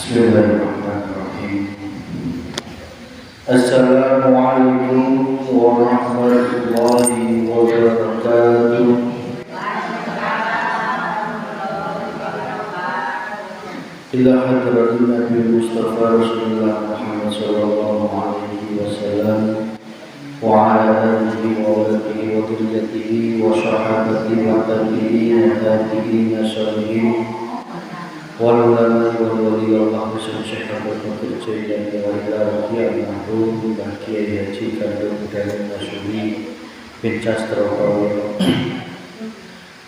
Bismillahirrahmanirrahim. Assalamualaikum warahmatullahi wabarakatuh. Ila hadratin Nabi Mustafa Rasulullah Muhammad sallallahu alaihi wasallam wa ala alihi wa sahbihi wa dhurriyyatihi wa sahabatihi wa tabi'in wa tabi'in salihin wal ulama wal wali Allah Syekh Abdul Qadir Jailani wa ila rafi'il mahrum dan Kiai Haji Kandung Dalam Nasuri bin Castrawala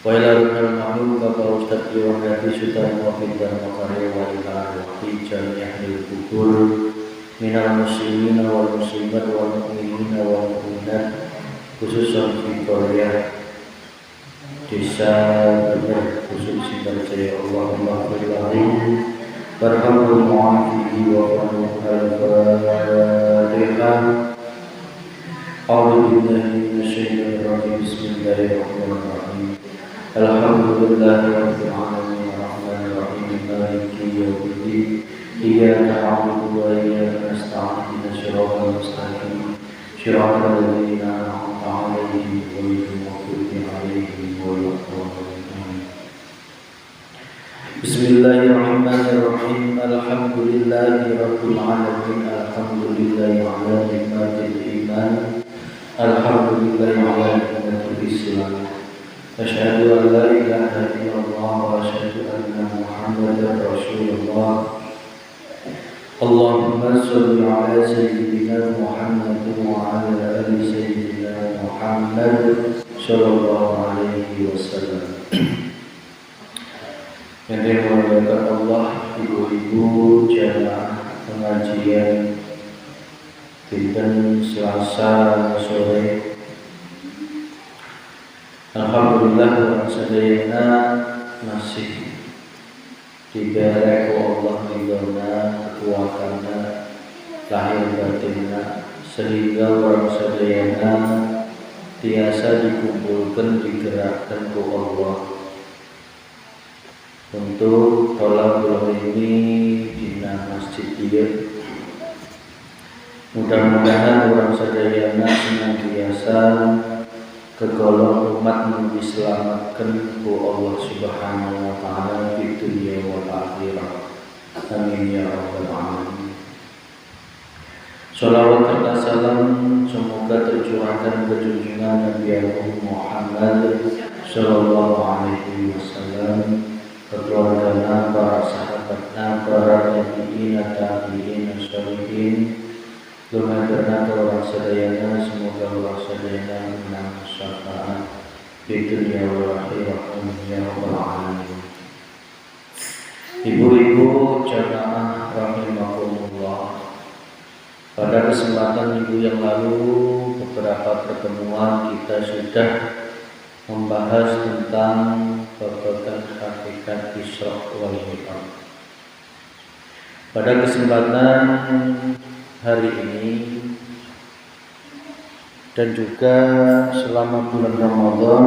wa ila rafi'il mahrum Bapak Ustaz Iwan Hadi Sutarmo bin Dharmakarya wa ila rafi'il jami'ahil kubur minal muslimin wal muslimat wal mu'minin wal mu'minat khususan di Korea Desa Bener khusus Sintarjaya. Allahumma firlahu barhamhu mu'afihi wa fanuh al-fatihah. A'udhu billahi minasyaitonir rajim. Bismillahirrahmanirrahim. Alhamdulillahi rabbil alamin arrahmanir rahim maliki yaumiddin. Iyyaka na'budu wa iyyaka nasta'in ihdinas siratal mustaqim siratal ladzina an'amta 'alaihim ghairil maghdubi 'alaihim waladdallin. Bismillahirrahmanirrahim. Alhamdulillahi rabbil alamin. Alhamdulillahi 'ala ni'matil iman. Alhamdulillahi 'ala ni'matil islam. Asyhadu an la ilaha illallah wa asyhadu anna Muhammadar Rasulullah. Allahumma sholli ala sayyidina Muhammad wa ala ali sayyidina Muhammad sallallahu alaihi wasallam. Yang dimuliakan Allah, ibu-ibu jamaah pengajian dinten Selasa sore. Alhamdulillah orang sadayana masih diberi Allah ridhona kekuatannya lahir batinnya sehingga orang sadayana biasa dikumpulkan digerakkan ke Allah untuk tolabul ilmi di masjid dia. Mudah-mudahan orang sadayana senantiasa kegolong umat diselamatkan ku Allah Subhanahu wa taala di dunia wal akhirah. Amin ya rabbal alamin. Shalawat serta salam semoga tercurahkan ke junjungan Nabi Muhammad sallallahu alaihi wasallam, keluarganya, para sahabatnya, para tabi'in, tabi'in, sholihin, lumayan orang sadayana. Semoga orang sadayana menang syafaat di dunia wal akhirah. Amin ya rabbal alamin. Ibu-ibu jamaah rahimakumullah, pada kesempatan minggu yang lalu beberapa pertemuan kita sudah membahas tentang babagan hakikat Isra wal Mi'raj. Pada kesempatan hari ini dan juga selama bulan Ramadan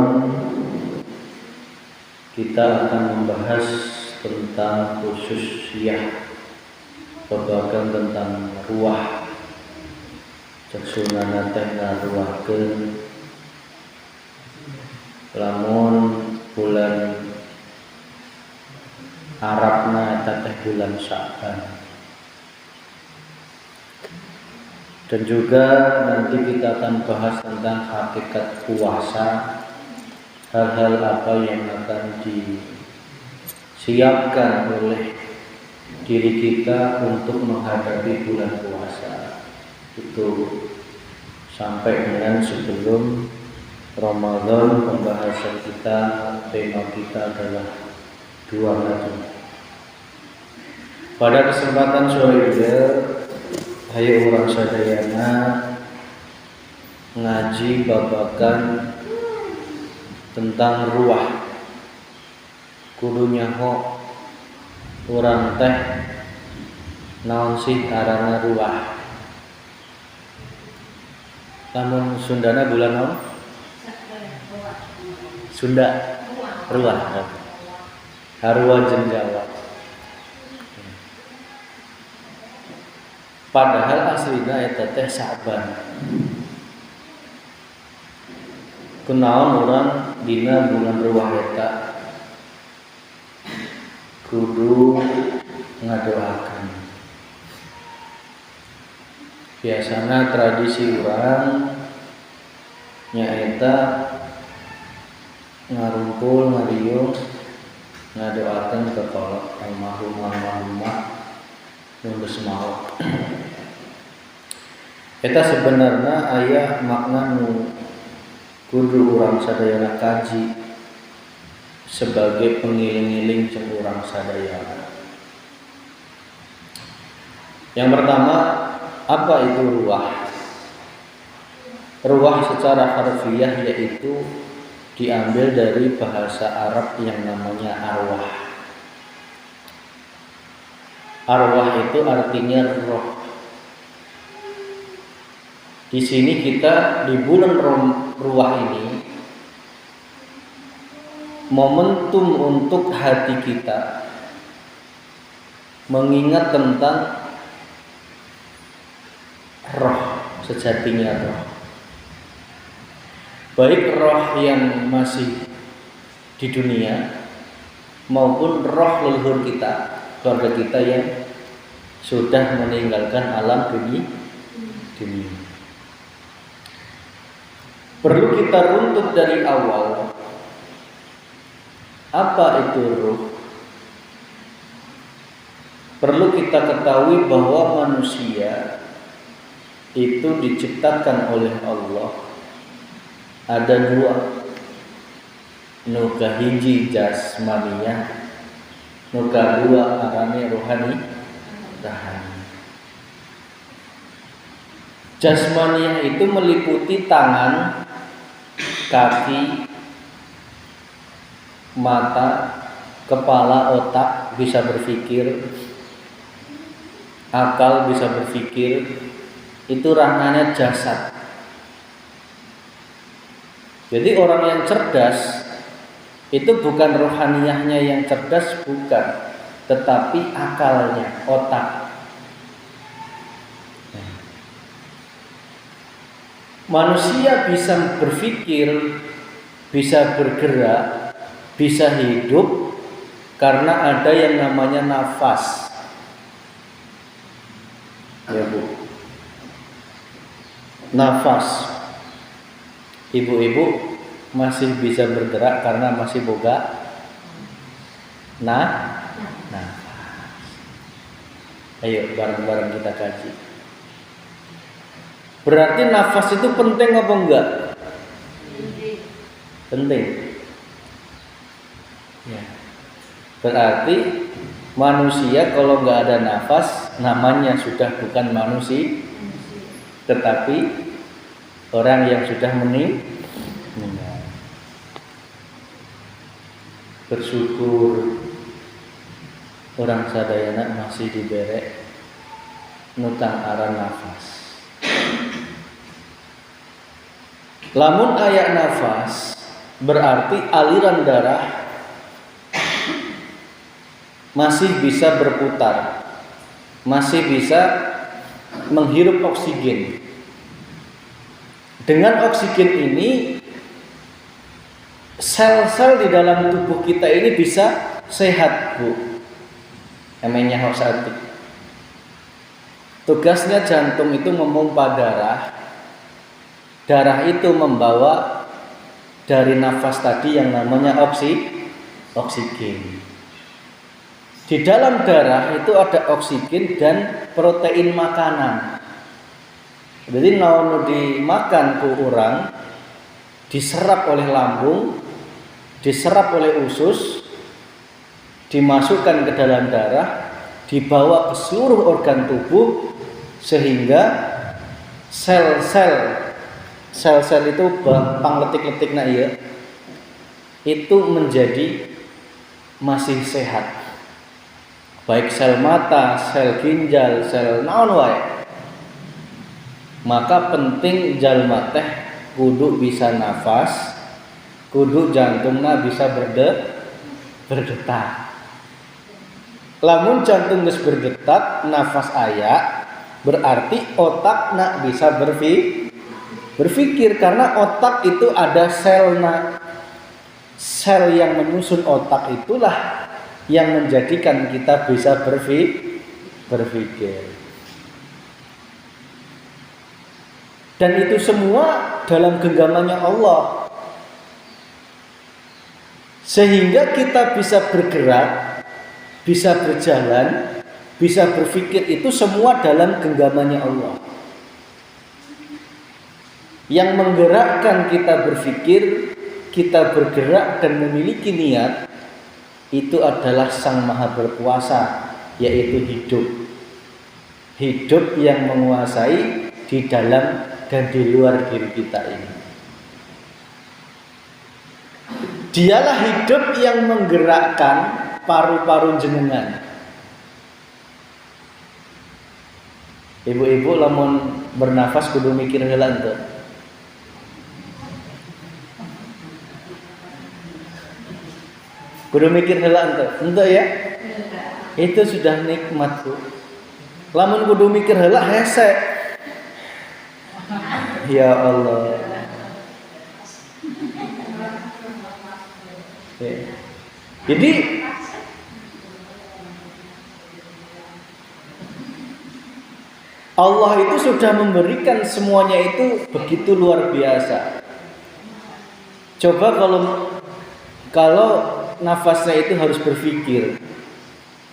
kita akan membahas tentang khususiyah babagan tentang ruah jaksunana teh ngaruahkeun lamun bulan Arabna eta teh bulan Sya'ban. Dan juga nanti kita akan bahas tentang hakikat puasa, hal-hal apa yang akan disiapkan oleh diri kita untuk menghadapi bulan puasa itu sampai dengan sebelum Ramadan. Pembahasan kita, tema kita adalah dua macam. Pada kesempatan sore ini, ayo orang sadayana ngaji babagan tentang ruah. Kudu nyaho urang teh naon sih arana ruah. Lamun Sundana bulan naon? Sunda ruah. Harua jeung Jawa. Padahal aslina eta teh Sa'ban. Kunaon urang dina bulan Ruwah eta kudu ngadoakeun. Biasana tradisi urang nyaeta ngarumpul ngariung ngadoakeun ka almarhumah nu geus maot. Eta sebenarnya aya makna nu kudu urang sadayana kaji sebagai pengiling-iling jeung urang sadayana. Yang pertama, apa itu ruwah? Ruwah secara harfiah yaitu diambil dari bahasa Arab yang namanya arwah. Arwah itu artinya roh. Di sini kita di bulan Ruwah ini momentum untuk hati kita mengingat tentang roh, sejatinya roh. Baik roh yang masih di dunia maupun roh leluhur kita, keluarga kita yang sudah meninggalkan alam dunia. Perlu kita runtut dari awal. Apa itu ruh? Perlu kita ketahui bahwa manusia itu diciptakan oleh Allah. Ada dua. Nu kahiji jasmaniyah, nu kadua arane rohani. Jasmaniyah itu meliputi tangan, kaki, mata, kepala, otak, bisa berpikir, akal bisa berpikir. Itu ranahnya jasad. Jadi orang yang cerdas itu bukan rohaniyahnya yang cerdas, bukan, tetapi akalnya, otak. Manusia bisa berpikir, bisa bergerak, bisa hidup karena ada yang namanya nafas. Ya Bu, nafas. Ibu-ibu masih bisa bergerak karena masih boga nafas. Ayo bareng-bareng kita kaji. Berarti nafas itu penting apa enggak? Penting. Ya. Berarti manusia kalau enggak ada nafas namanya sudah bukan manusia, tetapi orang yang sudah meninggal. Bersyukur orang sadayana masih diberi nutang aran nafas. Lamun aya nafas berarti aliran darah masih bisa berputar, masih bisa menghirup oksigen. Dengan oksigen ini sel-sel di dalam tubuh kita ini bisa sehat, Bu. Namanya homeostatik. Tugasnya jantung itu memompa darah. Darah itu membawa dari nafas tadi yang namanya oksigen. Di dalam darah itu ada oksigen dan protein makanan. Jadi naon dimakan ku urang diserap oleh lambung, diserap oleh usus, dimasukkan ke dalam darah, dibawa ke seluruh organ tubuh sehingga sel-sel itu pangletik-letikna ieu itu menjadi masih sehat. Baik sel mata, sel ginjal, sel naon wae. Maka penting jalma teh kudu bisa nafas, kudu jantungna bisa berdetak. Lamun jantung geus berdetak, nafas aya, Berarti otak nak bisa berpikir karena otak itu ada sel nak. Sel yang menyusun otak itulah yang menjadikan kita bisa berpikir. Dan itu semua dalam genggamannya Allah. Sehingga kita bisa bergerak, bisa berjalan, bisa berpikir, itu semua dalam genggamannya Allah. Yang menggerakkan kita berpikir, kita bergerak dan memiliki niat, itu adalah Sang Maha Berkuasa, yaitu hidup. Hidup yang menguasai di dalam dan di luar diri kita ini. Dialah hidup yang menggerakkan paru-paru jenengan. Ibu-ibu lamun bernafas kudu mikir heula henteu. Kudu mikir heula henteu ya? Itu sudah nikmat, Bu. Lamun kudu mikir heula hese. Ya Allah. Ya. Jadi Allah itu sudah memberikan semuanya itu begitu luar biasa. Coba kalau nafasnya itu harus berpikir.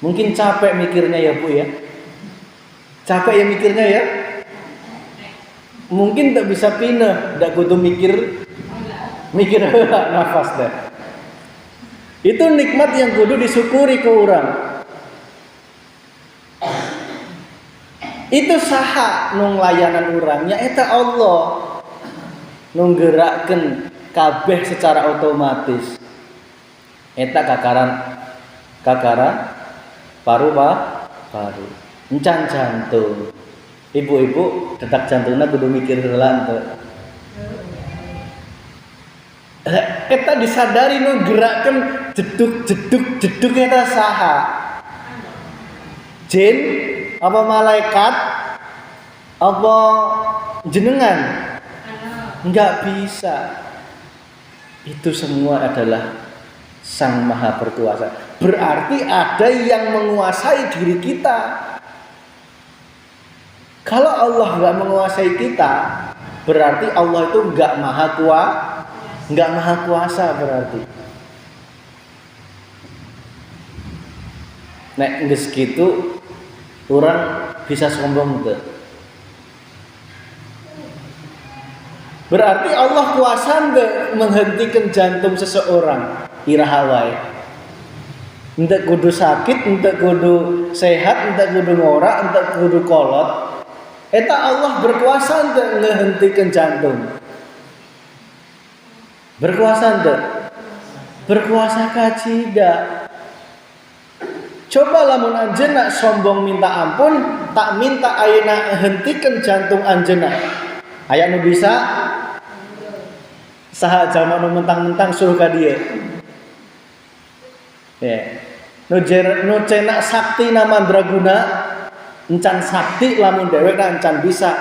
Mungkin capek mikirnya ya Bu ya. Capek ya mikirnya ya. Mungkin tak bisa pindah, tak kudu mikir nafas dah. Itu nikmat yang kudu disyukuri ke orang. Itu saha nung layanan urangnya eta Allah nung gerakkeun kabeh secara otomatis. Eta kakara paru. Encan jantung. Ibu-ibu detak jantungna kudu mikir heula henteu. Eta disadari nu gerakkeun jeduk eta saha? Jin apa malaikat apa jenengan? Enggak bisa. Itu semua adalah Sang Maha Berkuasa. Berarti ada yang menguasai diri kita. Kalau Allah enggak menguasai kita, berarti Allah itu enggak maha kuasa berarti. Nek geus kitu orang bisa sombong tuh. Berarti Allah kuasa menghentikan jantung seseorang. Iraha wae. Entek kudu sakit, entek kudu sehat, entek kudu ngorak, entek kudu kolot. Eta Allah berkuasa untuk menghentikan jantung. Berkuasa entek? Berkuasa kacida. Coba lamun anjeunna sombong minta ampun, tak minta ayeuna hentikan jantung anjeunna. Aya nu bisa? Saha jalma nu mentang-mentang suruh ka dieu. Ya. Nu cenah sakti na mandraguna, encan sakti lamun dhewek encan bisa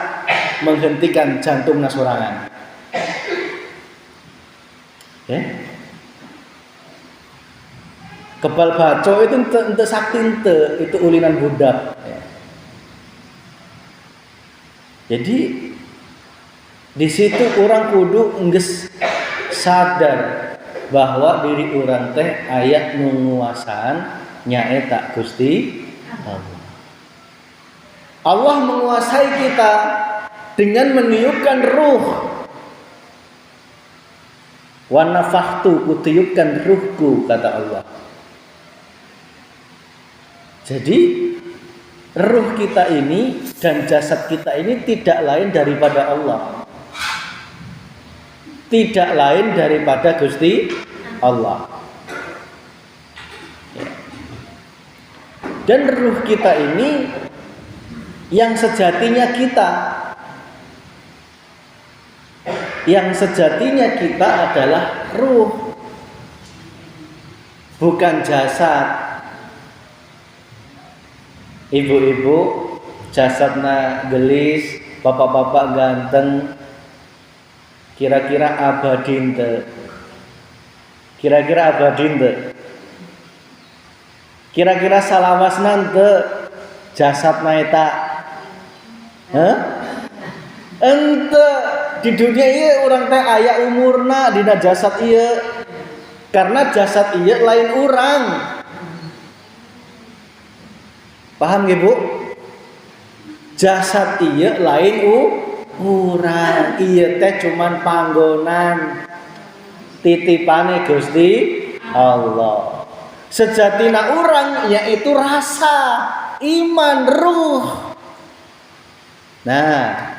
menghentikan jantungna sorangan. Ya. Kebal baco itu ente sakti itu ulinan budak. Ya. Jadi di situ orang kudu enggeus sadar bahwa diri orang teh aya menguasaan nyaeta Gusti Allah. Allah menguasai kita dengan meniupkan ruh. Wa nafakhtu, kutiupkan ruhku, kata Allah. Jadi ruh kita ini dan jasad kita ini tidak lain daripada Allah. Tidak lain daripada Gusti Allah. Dan ruh kita ini yang sejatinya kita. Yang sejatinya kita adalah ruh, bukan jasad. Ibu-ibu, jasadna gelis, bapak-bapak ganteng, kira-kira abadi ente? Kira-kira abadi ente? Kira-kira salawasna ente jasadna eta? Ente di dunia ieu urang teh aya umurna dina jasad ieu. Karena jasad ieu lain urang. Paham nggih, Bu? Jasad ieu lain urang. Ieu teh cuman panggonan titipane Gusti Allah. Sejatina urang yaitu rasa, iman, ruh. Nah,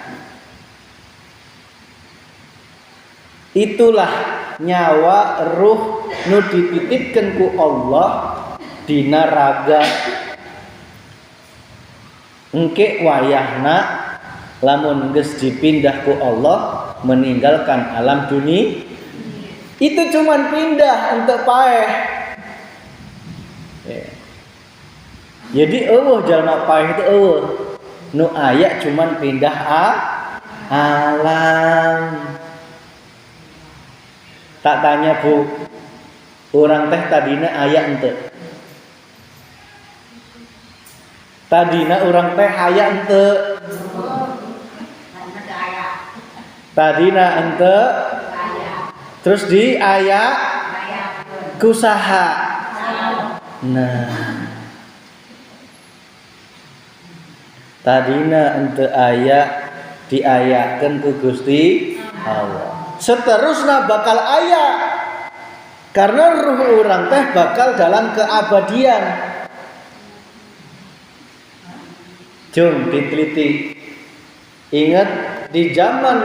itulah nyawa ruh nu dititipkeun ku Allah dina raga. Engke wayahna lamun geus dipindah ku Allah meninggalkan alam dunia. Itu cuman pindah untuk paeh. Jadi eueuh jalma paeh itu eueuh. Nu aya cuman pindah alam. Tak tanya, Bu, orang teh tadina aya henteu? Tadina orang teh aya henteu? Tadina henteu? Terus di aya kusaha. Nah, tadina henteu aya diayakeun ku Gusti Allah. Seterusnya bakal aya karena ruh orang teh bakal dalam keabadian. Jom diteliti. Ingat di zaman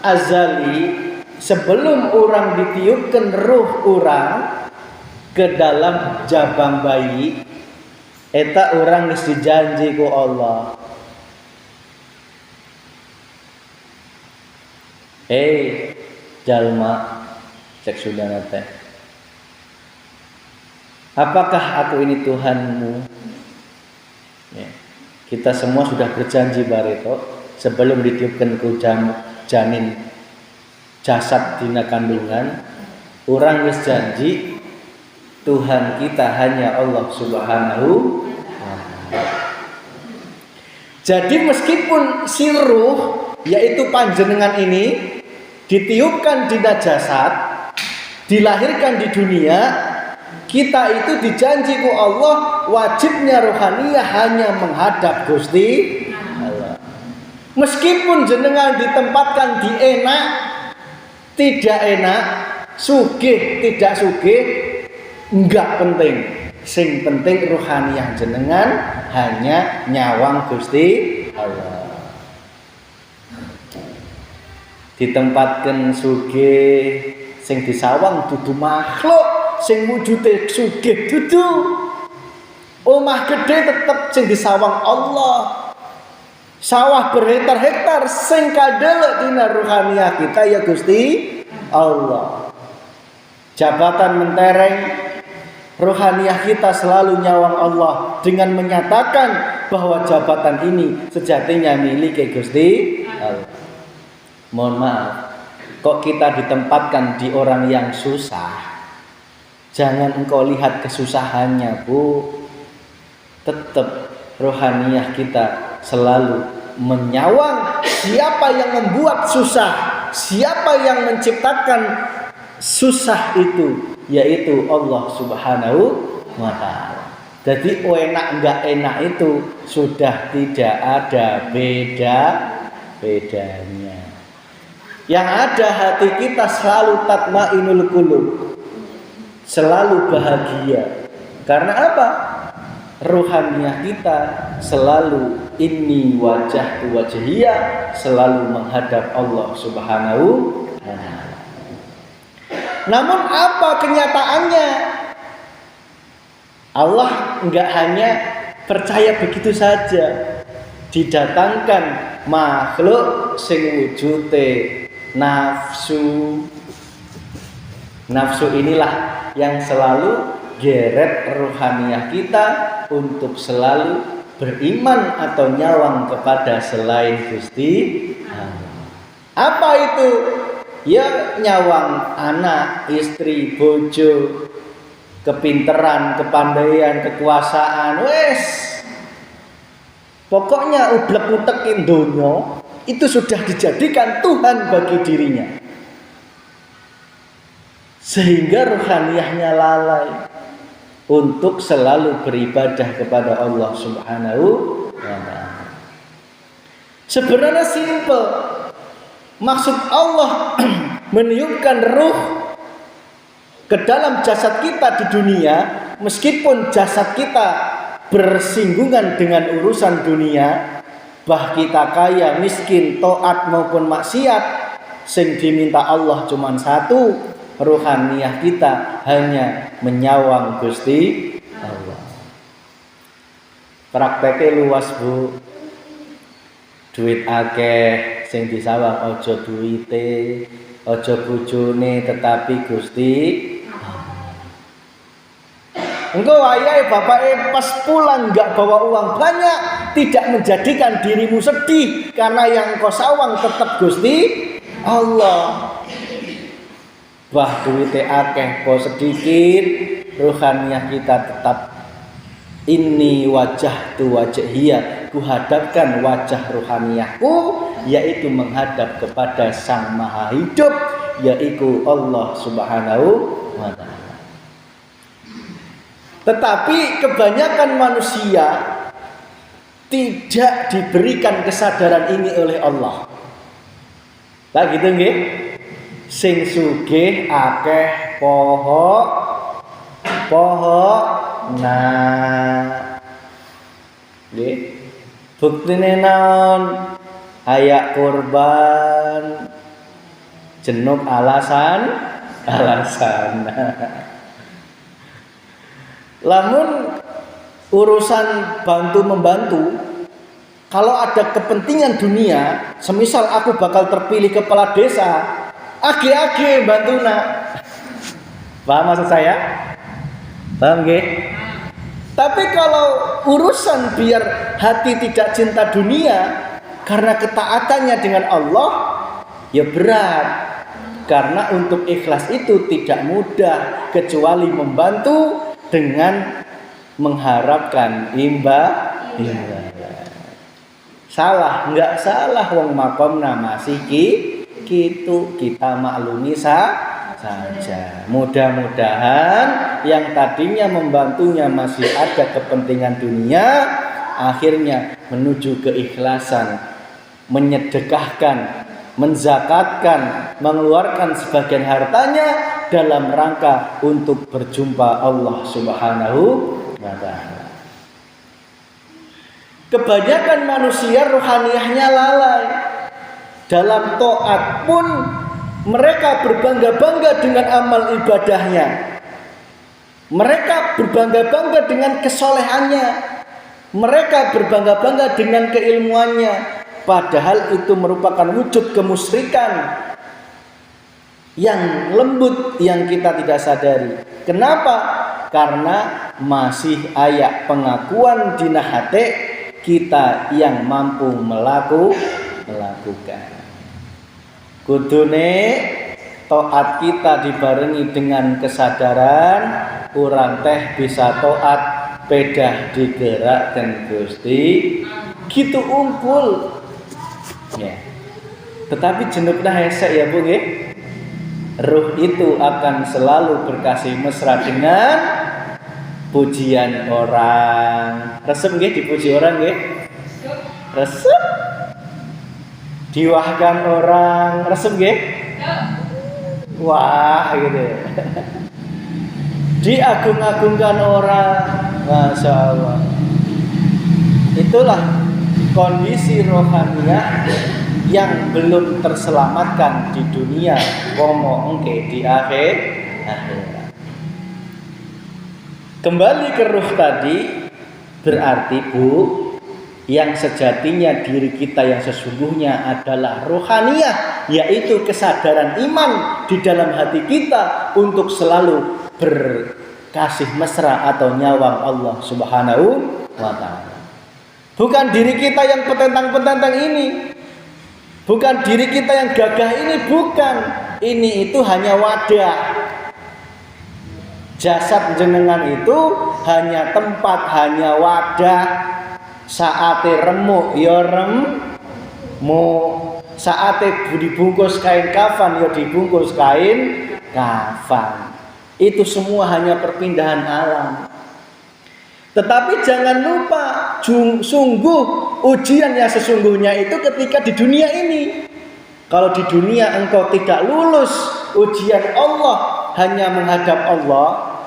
azali sebelum orang ditiupkan ruh orang ke dalam jabang bayi, eta orang geus dijanji ku Allah. Jalma cek sudana teh, apakah aku ini Tuhanmu? Ya. Kita semua sudah berjanji bareto sebelum ditiupkan ku janin jasad dina kandungan, orang geus janji Tuhan kita hanya Allah Subhanahu wa ta'ala. Jadi meskipun si ruh yaitu panjenengan ini ditiupkan dina jasad, dilahirkan di dunia, kita itu dijanji ku Allah wajibnya rohaniyah hanya menghadap Gusti Allah. Meskipun jenengan ditempatkan di enak, tidak enak, sugih, tidak sugih, enggak penting. Sing penting rohaniyah jenengan hanya nyawang Gusti Allah. Ditempatkan sugih, sing disawang dudu makhluk, sing wujude sugih dudu. Omah gede tetep sing disawang Allah. Sawah berhektar-hektar sing kadelok dina rohaniyah kita ya Gusti Allah. Jabatan mentereng, rohaniyah kita selalu nyawang Allah dengan menyatakan bahwa jabatan ini sejatinya milik Gusti Allah. Mohon maaf, kok kita ditempatkan di orang yang susah? Jangan engkau lihat kesusahannya, Bu. Tetap rohaniyah kita selalu menyawang siapa yang membuat susah, siapa yang menciptakan susah itu, yaitu Allah Subhanahu wa ta'ala. Jadi enak enggak enak itu sudah tidak ada bedanya. Yang ada hati kita selalu tatmainul qulub, selalu bahagia. Karena apa? Rohaniyah kita selalu inni wajhtu wajhiyah, selalu menghadap Allah Subhanahu wa ta'ala. Namun apa kenyataannya? Allah enggak hanya percaya begitu saja, didatangkan makhluk sing wujude nafsu. Nafsu inilah yang selalu geret rohaniyah kita untuk selalu beriman atau nyawang kepada selain Gusti Allah. Apa itu? Ya nyawang anak, istri, bojo, kepinteran, kepandaian, kekuasaan, wes. Pokoknya ublek-utekin donya itu sudah dijadikan Tuhan bagi dirinya. Sehingga ruhaniyahnya lalai untuk selalu beribadah kepada Allah Subhanahu wa ta'ala. Sebenarnya simple. Maksud Allah meniupkan ruh ke dalam jasad kita di dunia, meskipun jasad kita bersinggungan dengan urusan dunia, bah kita kaya, miskin, taat maupun maksiat, sing diminta Allah cuma satu, ruhaniyah kita hanya menyawang Gusti Allah. Prakteknya luas Bu. Duit akeh sing disawang aja duwite, aja bojone, tetapi Gusti. Engkau ayahe bapake pas pulang enggak bawa uang banyak, tidak menjadikan dirimu sedih karena yang engkau sawang tetap Gusti Allah. Wah duwite akeh kok sedikit, ruhaniyah kita tetap ini wajah tu wajhiyah, kuhadapkan wajah ruhaniyahku, yaitu menghadap kepada Sang Maha Hidup, yaitu Allah Subhanahu wa ta'ala. Tetapi kebanyakan manusia tidak diberikan kesadaran ini oleh Allah. Lah gitu nggih? Sing sugih akeh poho nah nggih buktine naon ayak kurban jenuk alasan lamun urusan bantu membantu, kalau ada kepentingan dunia, semisal aku bakal terpilih kepala desa, age-age bantuna. Paham maksud saya? Paham nggih? Tapi kalau urusan biar hati tidak cinta dunia karena ketaatannya dengan Allah, ya berat. Karena untuk ikhlas itu tidak mudah kecuali membantu dengan mengharapkan imbalan. Salah, enggak salah wong makomna masih gitu, kita maklumi saja. Mudah-mudahan yang tadinya membantunya masih ada kepentingan dunia, akhirnya menuju keikhlasan, menyedekahkan, menzakatkan, mengeluarkan sebagian hartanya dalam rangka untuk berjumpa Allah Subhanahu wa ta'ala. Kebanyakan manusia rohaniyahnya lalai. Dalam taat pun mereka berbangga-bangga dengan amal ibadahnya. Mereka berbangga-bangga dengan kesolehannya. Mereka berbangga-bangga dengan keilmuannya. Padahal itu merupakan wujud kemusyrikan yang lembut yang kita tidak sadari. Kenapa? Karena masih aya pengakuan dina hati kita yang mampu melakukan. Kudune taat kita dibarengi dengan kesadaran urang teh bisa taat pedah digerakkan Gusti gitu unggul ya. Tetapi jenukna hesek ya Bu nggih. Ruh itu akan selalu berkasih mesra dengan pujian orang. Resep nggih dipuji orang nggih? Resep. Diwahkan orang, resep nggih? Wah, gitu. Diagung-agungkan orang. Masya Allah. Itulah kondisi rohaniyah yang belum terselamatkan di dunia, komo engke di akhirat. Kembali ke ruh tadi, berarti Bu, yang sejatinya diri kita yang sesungguhnya adalah rohaniyah, yaitu kesadaran iman di dalam hati kita untuk selalu berkasih mesra atau nyawang Allah Subhanahu wa ta'ala. Bukan diri kita yang petentang-petentang ini. Bukan diri kita yang gagah ini, bukan. Ini itu hanya wadah. Jasad jenengan itu hanya tempat, hanya wadah. Saate remuk ya remuk. Saate dibungkus kain kafan ya dibungkus kain kafan. Itu semua hanya perpindahan alam. Tetapi jangan lupa, sungguh ujian yang sesungguhnya itu ketika di dunia ini. Kalau di dunia engkau tidak lulus ujian Allah, hanya menghadap Allah,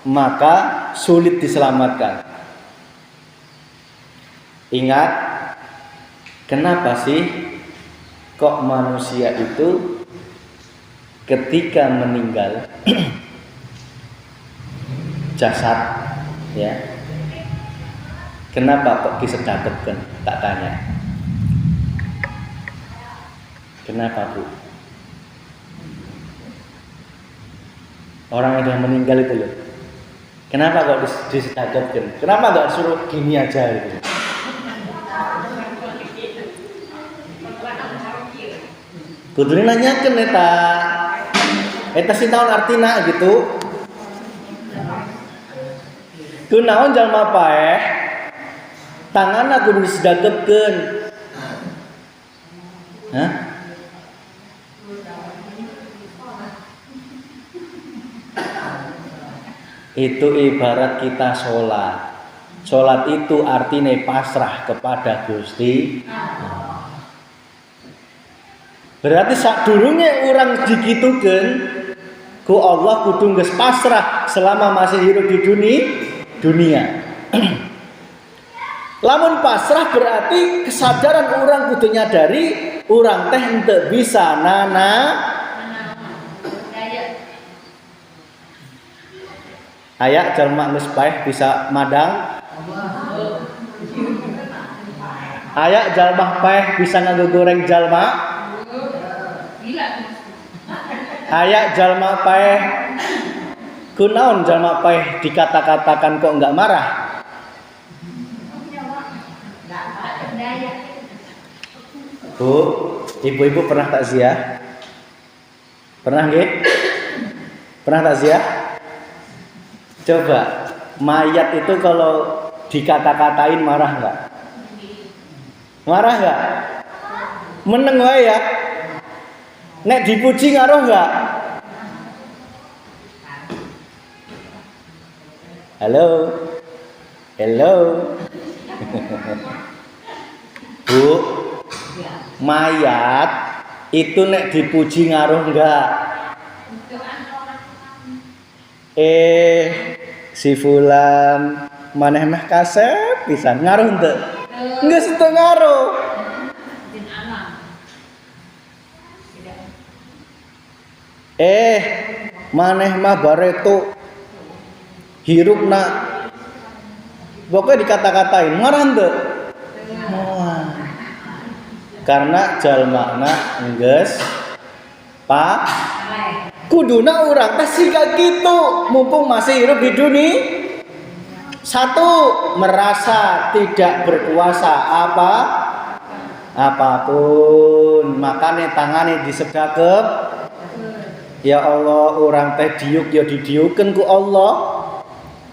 maka sulit diselamatkan. Ingat, kenapa sih kok manusia itu ketika meninggal jasad, ya, kenapa kok disedekahkan? Tak tanya. Kenapa, Bu? Orang yang sudah meninggal itu loh. Kenapa kok disedekahkan? Kenapa enggak suruh gini aja gitu? Kudune nanyakeun eta sing taun artina gitu. Kunaon jalma paeh tanganna kudu disedekepkeun. Hah? Itu ibarat kita sholat. Sholat itu artinya pasrah kepada Gusti. Berarti sadurunge orang digitukeun ku Allah kudu geus pasrah selama masih hidup di dunia. Lamun pasrah berarti kesadaran orang kudu nyadari orang teh henteu bisa aya jalma geus paeh bisa madang. Aya jalma paeh bisa ngagegoreng jalma. Aya jalma paeh kunaon jalma paeh dikata-katakan kok enggak marah. Bu, ibu-ibu pernah takziah? Pernah nggih? Pernah takziah? Coba, mayat itu kalau dikata-katain marah enggak? Marah enggak? Meneng wae ya. Nek dipuji ngaruh enggak? Halo. Hello. Bu, mayat itu nek dipuji ngaruh enggak? Si fulan maneh mah kasep pisan ngaruh henteu? Geus teu ngaruh. Maneh mah bareto hirupna pokoknya dikata-katain marah henteu? Karena jalmana geus kuduna urang teh siga kitu mumpung masih hidup di dunia. Satu, merasa tidak berkuasa apapun, makanya tangannya disedekep. Ya Allah, orang teh diuk ya didiukeun ku Allah.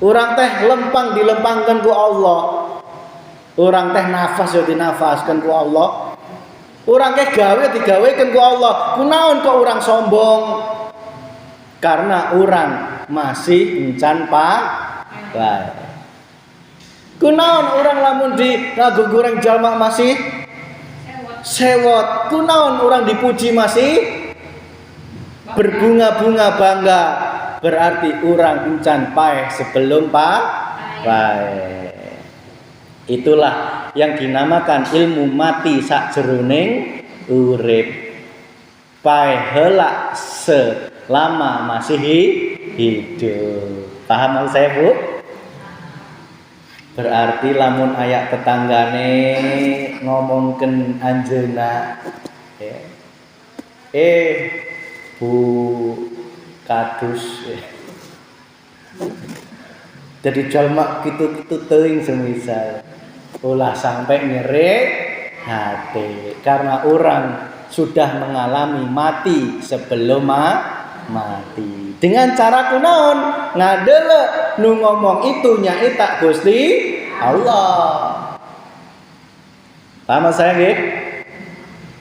Orang teh lempang dilempangkeun ku Allah. Orang teh nafas ya dinafaskeun ku Allah. Orang teh gawe digawekeun ku Allah. Kunaon kok orang sombong? Karena orang masih encan bae. Kunaon orang lamun di ngagegoreng jalma masih sewot. Kunaon orang dipuji masih berbunga-bunga bangga. Berarti orang encan paeh sebelum paeh. Itulah yang dinamakan ilmu mati sakjeroning urip. Paeh heula selama masih hidup. Paham maksud saya, Bu? Berarti lamun aya tetanggane ngomongkeun anjeunna Bu kadus. Jadi jalma kitu-kitu teuing semisal. ulah sampai nyeri hati karena orang sudah mengalami mati sebelum mati. Dengan cara kunaon ngadele nu ngomong itu nyaita Gusti Allah. Paham saya nggih?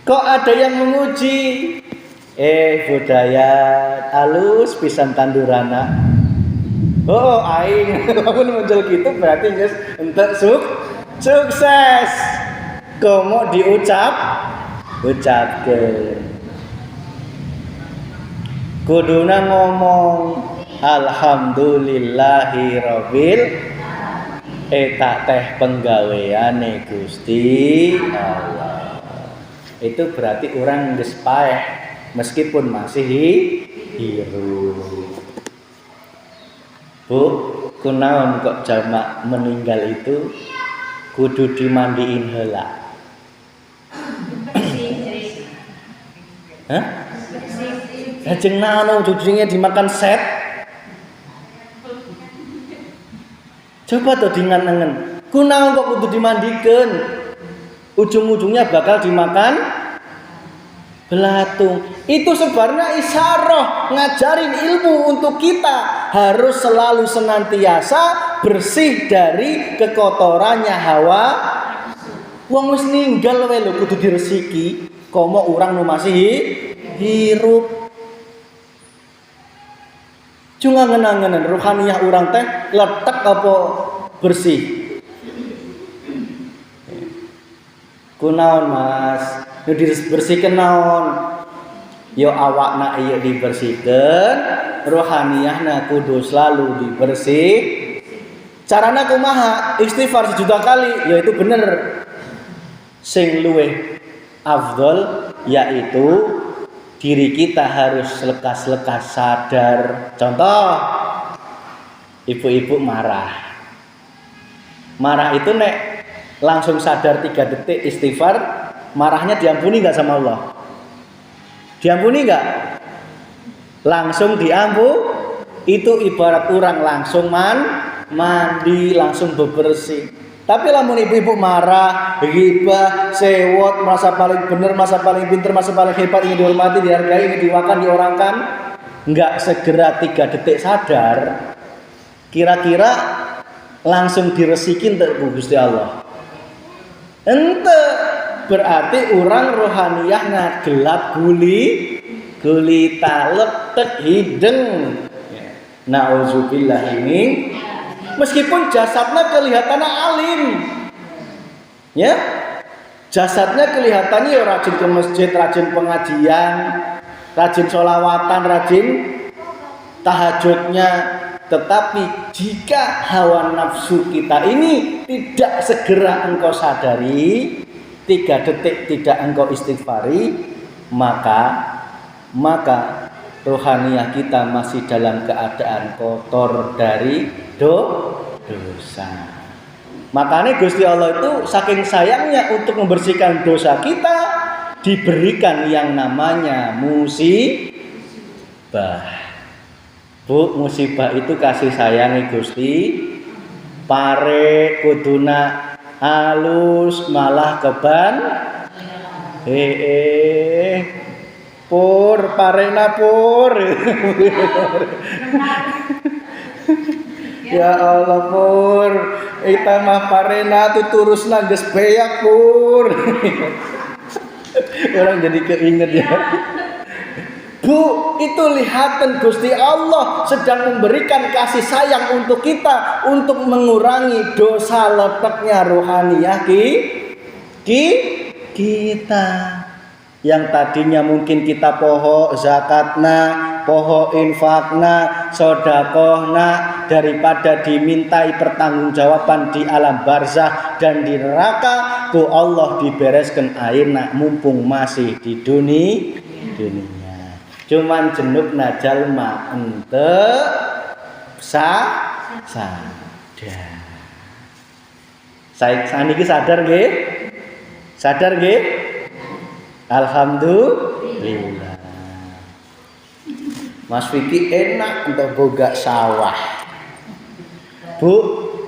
Kok ada yang menguji? Budaya alus pisan tandurana. Oh, aing lamun muncul gitu berarti geus entek sukses. Komo ucapkeun. Kuduna ngomong alhamdulillahirabbil eta teh penggaweane Gusti Allah. Itu berarti orang geus paeh meskipun masih hirup. Bu, kunaon kok jamak meninggal itu kudu dimandiin heula? Hah? Lajeng naon cucunya dimakan set? Coba tuh dingan-ngen. Kunaon kok kudu dimandikeun? Ujung-ujungnya bakal dimakan belatung. Itu sebenarnya isyarah ngajarin ilmu untuk kita harus selalu senantiasa bersih dari kekotorannya hawa. Wong wis ninggal wae lho kudu diresiki. Komo urang nu masih hirup. Cuma ngenangan rohaniyah urang teh letek apa bersih. Kunaon Mas? Nu dibersihkeun naon? Yo awakna ieu dibersihkeun, rohaniyahna kudu selalu dibersih. Carana kumaha? Istighfar 1 juta kali, ya itu bener. Sing luweh afdol yaitu diri kita harus lekas-lekas sadar. Contoh, ibu-ibu marah. Marah itu nek langsung sadar 3 detik istighfar, marahnya diampuni nggak sama Allah? Diampuni nggak? Langsung diampuni. Itu ibarat orang langsung mandi, langsung bebersih. Tapi lamun ibu-ibu marah, ghibah, sewot, merasa paling benar, merasa paling pintar, merasa paling hebat, ingin dihormati, dihargai, ingin diwakan, diorangkan, nggak segera 3 detik sadar, kira-kira langsung diresikin untuk Gusti Allah. Ente berarti orang rohaniyahnya gelap gulita letek hideng. Nauzubillah ini meskipun jasadnya kelihatannya alim, ya jasadnya kelihatannya rajin ke masjid, rajin pengajian, rajin sholawatan, rajin tahajudnya. Tetapi jika hawa nafsu kita ini tidak segera engkau sadari, 3 detik tidak engkau istighfari, maka rohaniyah kita masih dalam keadaan kotor dari dosa. Makanya Gusti Allah itu saking sayangnya untuk membersihkan dosa kita, diberikan yang namanya musibah. Bu, musibah itu kasih sayangi Gusti. Pare kuduna halus malah keban. Pur, parena pur. Ya Allah pur, kita mah parena tuh turusna geus beak pur. Orang jadi keinget ya. Bu, itu lihatan Gusti Allah sedang memberikan kasih sayang untuk kita untuk mengurangi dosa letaknya rohaniyah kita. Yang tadinya mungkin kita poho zakatna, poho infakna, sodakohna, daripada dimintai pertanggungjawaban di alam barzah dan di neraka, ku Allah dibereskan airna mumpung masih di dunia. Cuman jenukna jalma ente sadar. Saniki sadar nggih? Sadar nggih? Alhamdulillah. Mas Vicky enak untuk boga sawah. Bu,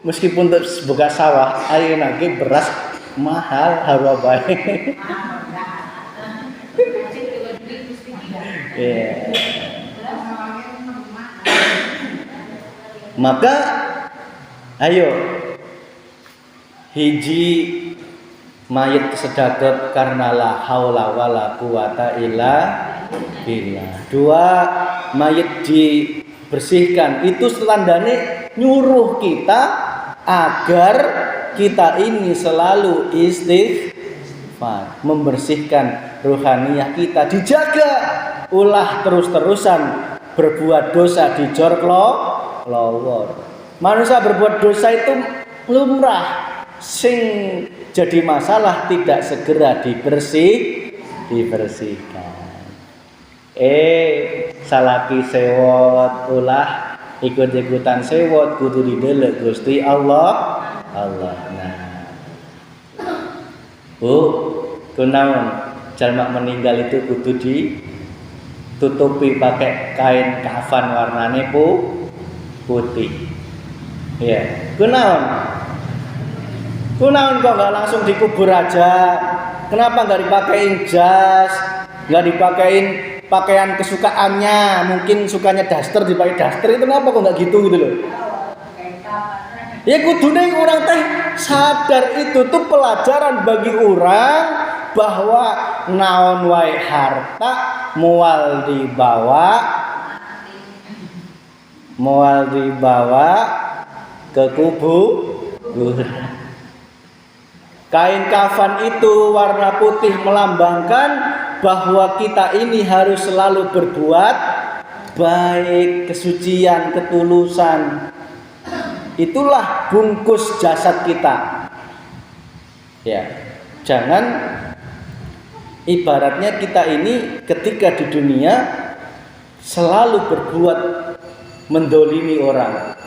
meskipun untuk buka sawah, ayo lagi beras mahal harga baik. Yeah. Maka ayo hiji mayit sedekah karena la haula wala quwata illa billah. Dua, mayit dibersihkan itu tandanya nyuruh kita agar kita ini selalu istighfar, membersihkan rohaniyah kita, dijaga ulah terus-terusan berbuat dosa di jor lowor. Manusia berbuat dosa itu lumrah, sing jadi masalah tidak segera dibersihkan. Salaki sewot ulah ikut-ikutan sewot kudu didelek Gusti Allah. Nah, Bu, kunaon jalma meninggal itu kudu ditutupi pakai kain kafan warnane putih. Ya, kunaon kok nggak langsung dikubur aja? Kenapa nggak dipakein jas? Nggak dipakein pakaian kesukaannya? Mungkin sukanya daster, dipakai daster, itu kenapa kok nggak gitu loh? Ya kudune orang teh sadar itu tuh pelajaran bagi orang bahwa naon wae harta moal dibawa ke kubur. Kain kafan itu warna putih melambangkan bahwa kita ini harus selalu berbuat baik, kesucian, ketulusan. Itulah bungkus jasad kita. Ya, jangan ibaratnya kita ini ketika di dunia selalu berbuat mendolimi orang.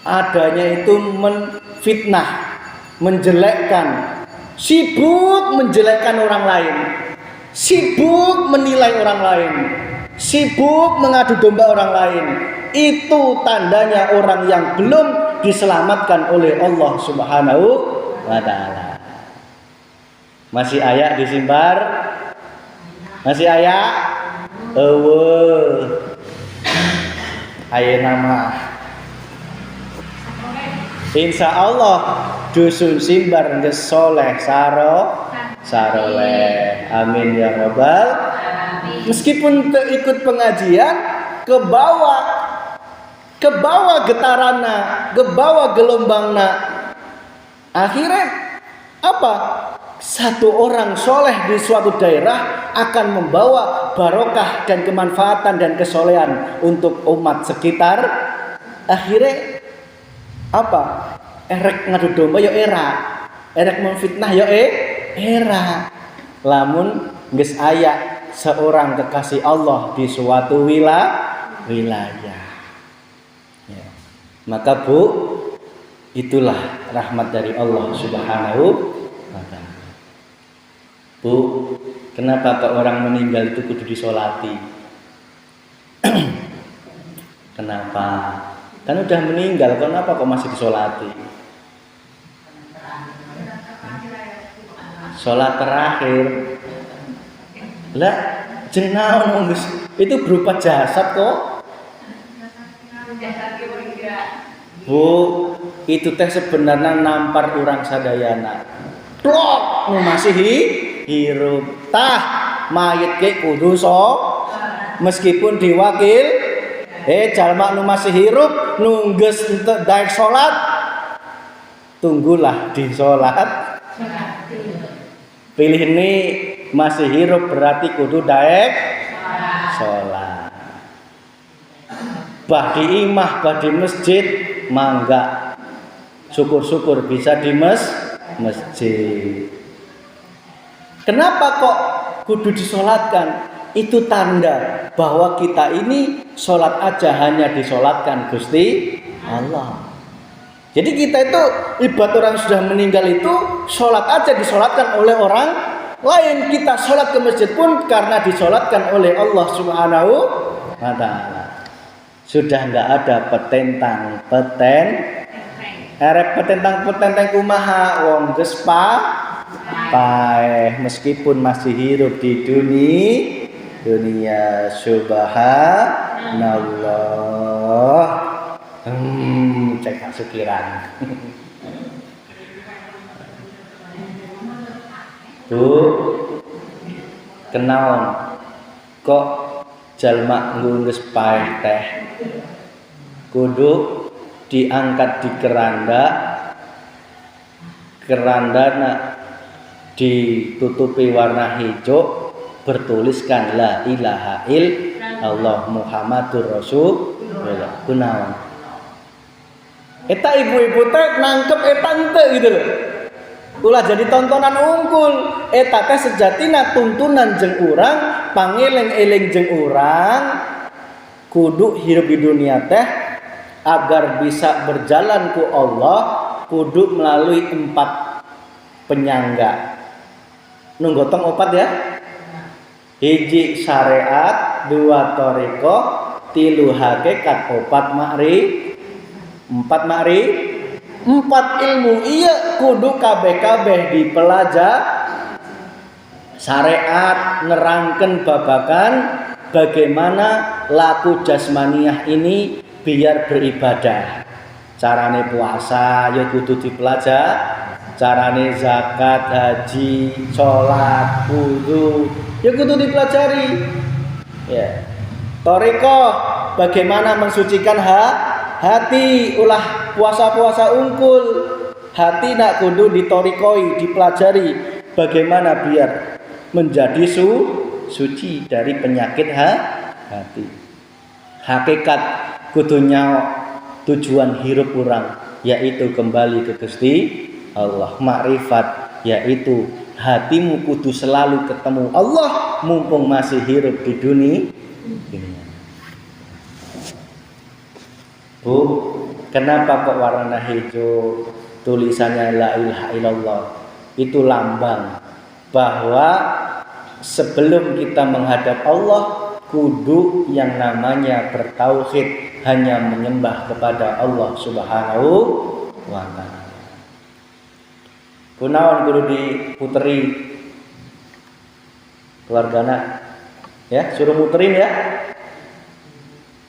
Adanya itu menfitnah, menjelekkan, sibuk menjelekkan orang lain, sibuk menilai orang lain, sibuk mengadu domba orang lain. Itu tandanya orang yang belum diselamatkan oleh Allah Subhanahu wa ta'ala. Masih ayak disimbar? Masih ayak? Aye nama. Insya Allah dusun simbar geus soleh saroleh. Amin ya rabbal. Meskipun ikut pengajian ke bawah getaranna, ke bawah gelombangna. Akhirnya apa? Satu orang soleh di suatu daerah akan membawa barokah dan kemanfaatan dan kesolehan untuk umat sekitar. Akhirnya apa? Erek ngadu domba yo erek memfitnah yo era. Lamun geus aya seorang kekasih Allah di suatu wilayah. Ya. Maka Bu, itulah rahmat dari Allah Subhanahu wa ta'ala. Bu, kenapa kok orang meninggal itu kudu disolati? Kenapa? Kan udah meninggal, kenapa kok masih disolati? Sholat terakhir. Lah, jenau itu berupa jasad kok. Bu, itu teh sebenarnya nampar orang sadayana. Plok, masih hirup. Tah, mayit ke kudu meskipun diwakil. Jalma nu masih hirup nungges untuk daek salat, tunggulah di salat. Pilih ini masih hirup berarti kudu daek salat. Bah di imah, bah di masjid, mangga. Syukur-syukur bisa di masjid. Kenapa kok kudu disolatkan? Itu tanda bahwa kita ini sholat aja hanya disolatkan Gusti Allah. Jadi kita itu ibarat orang sudah meninggal itu sholat aja disolatkan oleh orang lain. Kita sholat ke masjid pun karena disolatkan oleh Allah Subhanahu wa ta'ala. Sudah nggak ada Arep petentang-petenteng kumaha wong geus paeh meskipun masih hidup di dunia subhanallah. Cek sukiran. Tuh kenaon kok jalma nggeus paeh teh kudu diangkat di kerandana ditutupi warna hijau bertuliskan la ilaha illallah Muhammadur Rasulullah. Kunaon eta ibu-ibu teh nangkep eta henteu gitu loh. Ulah jadi tontonan unggul. Eta teh sejatina tuntunan jeung urang, pangeleng-eleng jeung urang kudu hirup di dunia teh agar bisa berjalan ku Allah kudu melalui 4 penyangga. Nu gotong 4 ya. 1 syariat, 2 thariqah, 3 hakikat, 4 ma'rifat. 4 ilmu iya kudu kabeh dipelajari. Syariat nerangkeun babagan bagaimana laku jasmaniah ini biar beribadah. Carane puasa ya kudu dipelajari, carane zakat, haji, salat, wudu ya kudu dipelajari. Ya. Thariqah bagaimana mensucikan hati, ulah puasa-puasa unggul. Hati nak kudu ditorikoi, dipelajari bagaimana biar menjadi suci dari penyakit hati. Hakikat kudu nyawa tujuan hirup urang yaitu kembali ke Gusti Allah. Makrifat yaitu hatimu kudu selalu ketemu Allah mumpung masih hirup di dunia. Bu, kenapa kok warna hijau tulisannya la ilaha illallah? Itu lambang bahwa sebelum kita menghadap Allah kudu yang namanya bertauhid, hanya menyembah kepada Allah Subhanahu wa taala. Kunaon kudu diputeri keluargana ya, suruh muterin ya.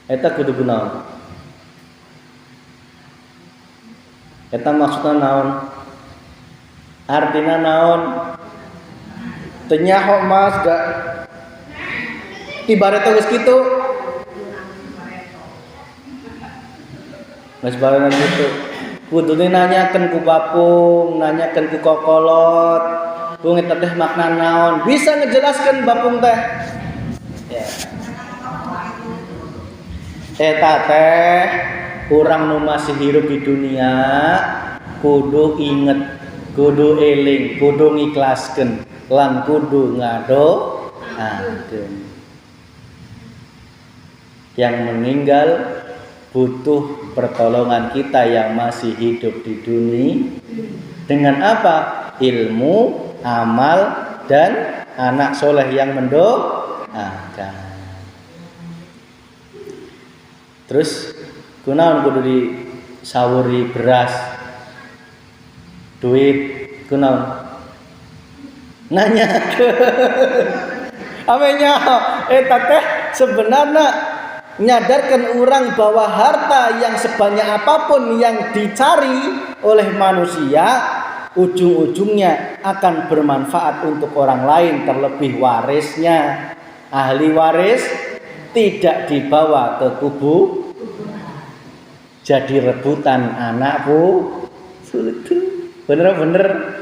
Eta kudu kunaon? Eta maksudna naon? Artina naon? Teu nyaho mas gak ibarat geus kitu. Geus barengan kitu. Kudune nanyakeun ku bapung, nanyakeun ku kokolot. Bung eta teh makna naon? Bisa ngejelaskeun bapung teh. Ya. Eta teh urang nu masih hirup di dunia kudu inget, kudu eling, kudu ngikhlaskeun lan kudu ngadoakeun. Yang meninggal butuh pertolongan kita yang masih hidup di dunia dengan apa? Ilmu, amal dan anak soleh yang mendoakan. Terus kunaon kudu disawuri beras, duit, kunaon? Nanya ke amenya eta teh sebenarnya nyadarkan orang bahwa harta yang sebanyak apapun yang dicari oleh manusia ujung-ujungnya akan bermanfaat untuk orang lain, terlebih warisnya. Ahli waris tidak dibawa ke kubur jadi rebutan anakku. Bener-bener.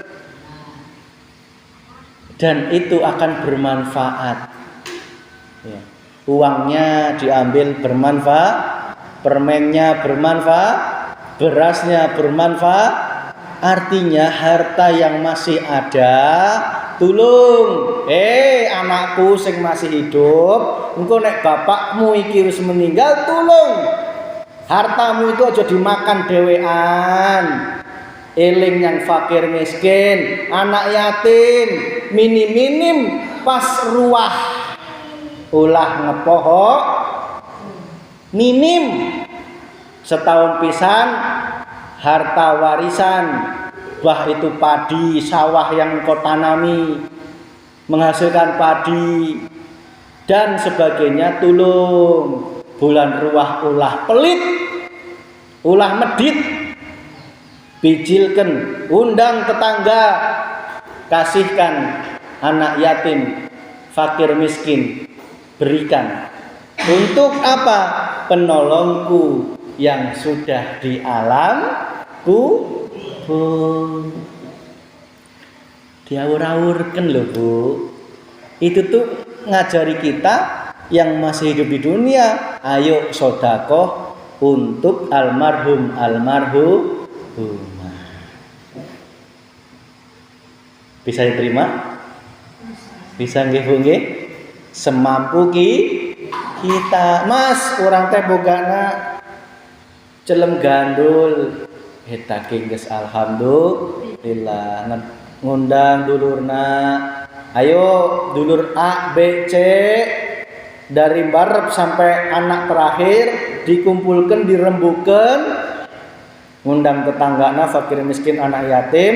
Dan itu akan bermanfaat ya. Uangnya diambil bermanfaat, permennya bermanfaat, berasnya bermanfaat. Artinya harta yang masih ada tulung. Anakku sing masih hidup, engko nek bapakmu iki wis meninggal, tulung. Hartamu itu aja dimakan dhewean. Eling yang fakir miskin, anak yatim, minim-minim pas ruah ulah ngepoho minim setahun pisan harta warisan, bah itu padi, sawah yang engkau tanami, menghasilkan padi, dan sebagainya, tulung. Bulan ruah ulah pelit, ulah medit, bijilkan, undang tetangga, kasihkan anak yatim, fakir miskin, berikan. Untuk apa? Penolongku yang sudah di alam kubur. Diawur-awurkan loh Bu. Itu tuh ngajari kita yang masih hidup di dunia, ayo sodakoh untuk almarhumah. Bisa diterima? Bisa nggih Bu nggih? Semampu kita. Mas, orang teh bogana celem gandul. Eta geus alhamdulillah ngundang dulurna. Ayo dulur A, B, C dari barep sampai anak terakhir dikumpulkan, dirembukan, ngundang tetanggana fakir miskin anak yatim,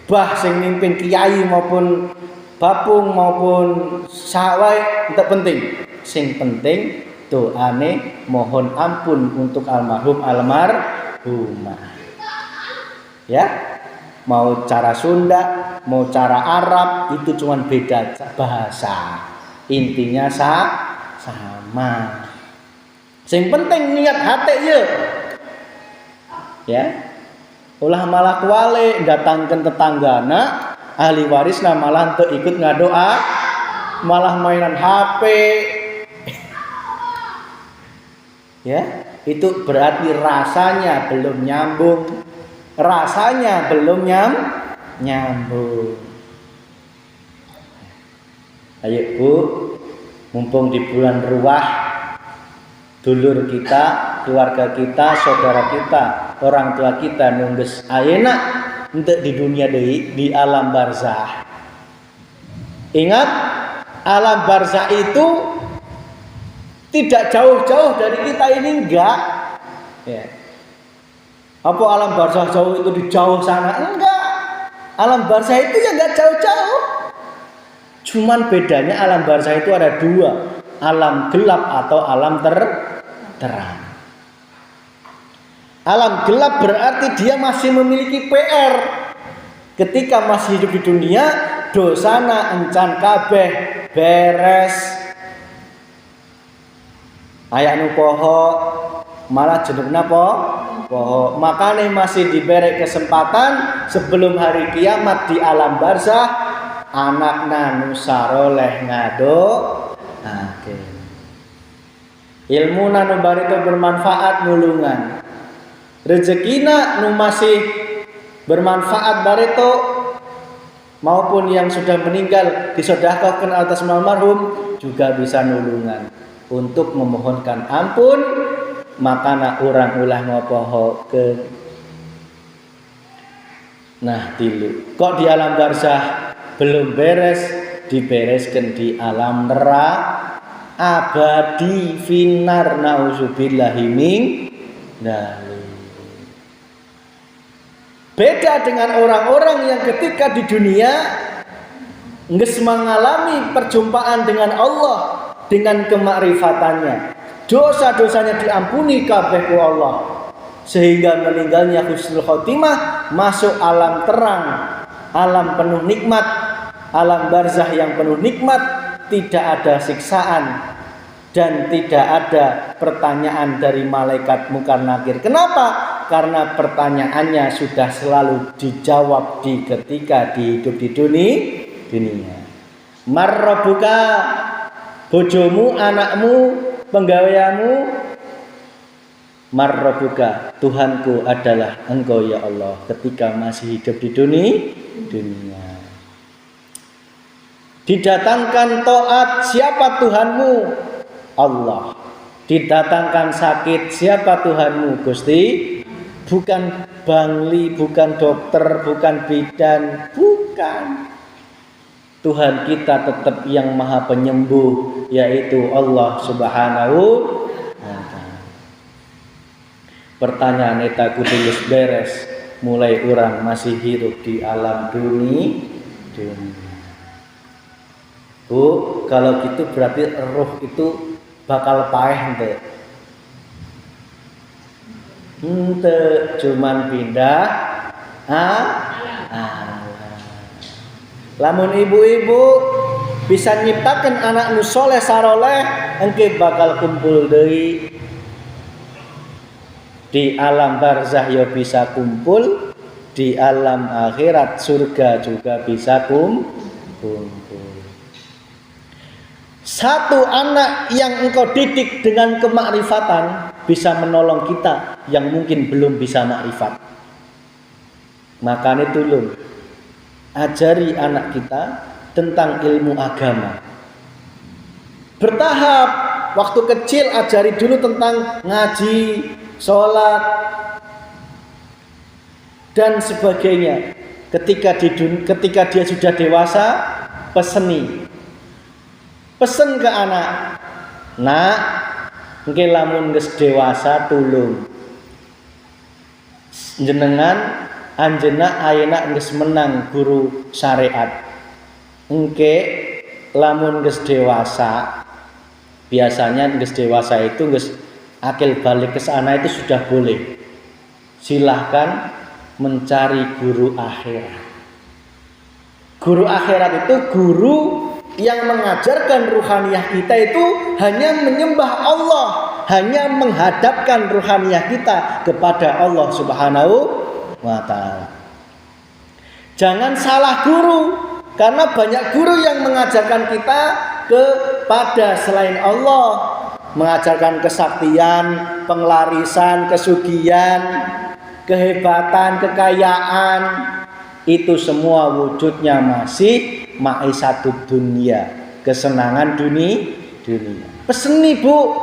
bah sing mimpin kiai maupun bapung maupun sawai tidak penting, sing penting doane mohon ampun untuk almarhumah. Ya, mau cara Sunda, mau cara Arab, itu cuma beda bahasa, intinya sama. Sing penting niat hati ya. Ulah malah kuale datangkan tetanggana ahli warisna malah teu ikut ngadoa, malah mainan HP. Ya, itu berarti rasanya belum nyambung. Rasanya belum nyambung. Ayo Bu, mumpung di bulan ruah, dulur kita, keluarga kita, saudara kita, orang tua kita nungges ayeuna untuk di dunia deui, di alam barzah. Ingat, alam barzah itu tidak jauh-jauh dari kita ini, enggak. Ya. Apa alam barzah jauh itu di jauh sana? Enggak. Alam barzah itu ya enggak jauh-jauh. Cuman bedanya alam barzah itu ada dua, alam gelap atau alam terang. Alam gelap berarti dia masih memiliki PR. Ketika masih hidup di dunia, dosana encan kabeh beres. Aya nu poho malah jenengna poho. Makanya masih diberi kesempatan sebelum hari kiamat di alam barzah, anakna nu saroleh ngado. Ilmuna nu barito bermanfaat nulungan. Rezekina nu masih bermanfaat barito maupun yang sudah meninggal disedekahkan atas almarhum juga bisa nulungan untuk memohonkan ampun, makana orang ulah ngopohokeun. Nah, tilu. Kok di alam barzah belum beres, dibereskan di alam neraka abadi finar nauzubillahi min dzalik. Beda dengan orang-orang yang ketika di dunia nges mengalami perjumpaan dengan Allah dengan kemakrifatannya, dosa-dosanya diampuni kabeh ku Allah, sehingga meninggalnya husnul khotimah, masuk alam terang, alam penuh nikmat, alam barzah yang penuh nikmat, tidak ada siksaan dan tidak ada pertanyaan dari malaikat Munkar Nakir. Kenapa? Karena pertanyaannya sudah selalu dijawab di ketika hidup di dunia. Marrobuka, bojomu, anakmu, penggaweamu. Marrobuka, Tuhanku adalah Engkau ya Allah ketika masih hidup di dunia. Didatangkan taat, siapa Tuhanmu? Allah. Didatangkan sakit, siapa Tuhanmu? Gusti. Bukan bangli, bukan dokter, bukan bidan, bukan. Tuhan kita tetap yang maha penyembuh, yaitu Allah Subhanahu wa ta'ala. Pertanyaan eta kudu geus beres mulai orang masih hidup di alam dunia. Bu, kalau gitu berarti roh itu bakal paeh ente cuman pindah lamun ibu-ibu bisa nyiptakan anak nu soleh saroleh engke bakal kumpul deui di alam barzah ya bisa kumpul, di alam akhirat surga juga bisa kumpul. Satu anak yang engkau didik dengan kemakrifatan bisa menolong kita yang mungkin belum bisa makrifat. Makanya tolong ajari anak kita tentang ilmu agama. Bertahap, waktu kecil ajari dulu tentang ngaji, sholat, dan sebagainya. Ketika dia sudah dewasa, pesen ke anak, nak, engke lamun geus dewasa tulung jenengan anjeunna ayeuna geus menang guru syariat. Engke lamun geus dewasa, biasanya geus dewasa itu geus akil balik ke sana itu sudah boleh. Silahkan mencari guru akhirat. Guru akhirat itu guru yang mengajarkan ruhaniyah kita itu hanya menyembah Allah, hanya menghadapkan ruhaniyah kita kepada Allah Subhanahu wa ta'ala. Jangan salah guru, karena banyak guru yang mengajarkan kita kepada selain Allah, mengajarkan kesaktian, penglarisan, kesugihan, kehebatan, kekayaan. Itu semua wujudnya masih ma'isatud dunia, kesenangan dunia. Peseni bu,